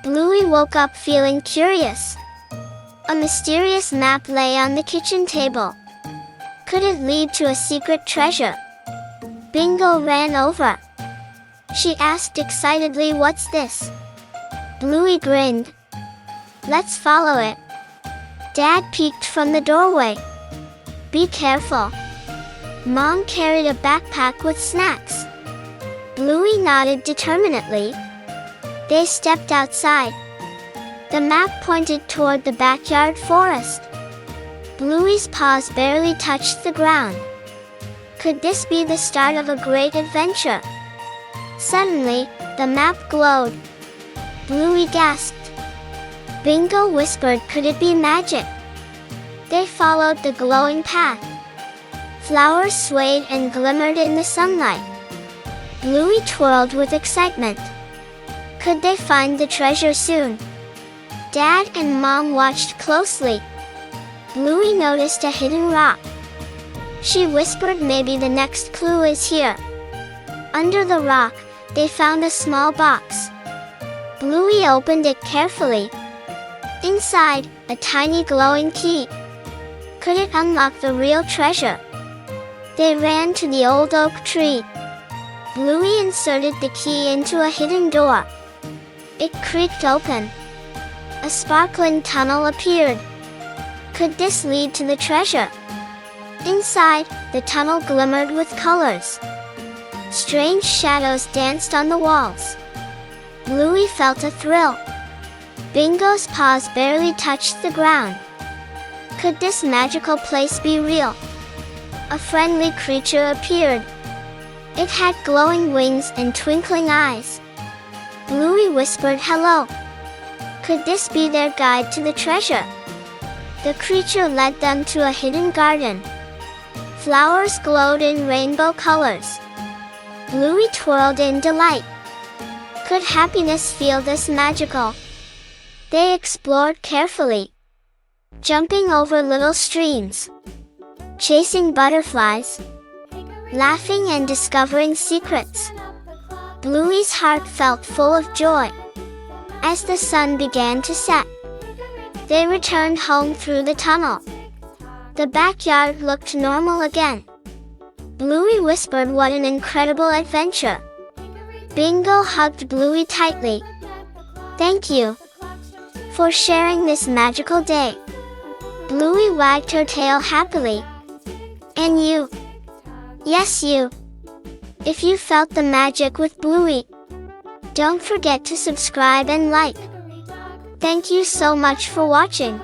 Bluey woke up feeling curious. A mysterious map lay on the kitchen table. Could it lead to a secret treasure? Bingo ran over. She asked excitedly, "What's this?" Bluey grinned. "Let's follow it." Dad peeked from the doorway. "Be careful." Mom carried a backpack with snacks. Bluey nodded determinedly. They stepped outside. The map pointed toward the backyard forest. Bluey's paws barely touched the ground. Could this be the start of a great adventure? Suddenly, the map glowed. Bluey gasped. Bingo whispered, "Could it be magic?" They followed the glowing path. Flowers swayed and glimmered in the sunlight. Bluey twirled with excitement. Could they find the treasure soon? Dad and Mom watched closely. Bluey noticed a hidden rock. She whispered, "Maybe the next clue is here." Under the rock, they found a small box. Bluey opened it carefully. Inside, a tiny glowing key. Could it unlock the real treasure? They ran to the old oak tree. Bluey inserted the key into a hidden door. It creaked open. A sparkling tunnel appeared. Could this lead to the treasure? Inside, the tunnel glimmered with colors. Strange shadows danced on the walls. Bluey felt a thrill. Bingo's paws barely touched the ground. Could this magical place be real? A friendly creature appeared. It had glowing wings and twinkling eyes. Bluey whispered, "Hello." Could this be their guide to the treasure? The creature led them to a hidden garden. Flowers glowed in rainbow colors. Bluey twirled in delight. Could happiness feel this magical? They explored carefully, jumping over little streams, chasing butterflies, laughing and discovering secrets. Bluey's heart felt full of joy. As the sun began to set, they returned home through the tunnel. The backyard looked normal again. Bluey whispered, "What an incredible adventure." Bingo hugged Bluey tightly. "Thank you for sharing this magical day." Bluey wagged her tail happily. "And you?" "Yes, you." If you felt the magic with Bluey, don't forget to subscribe and like. Thank you so much for watching.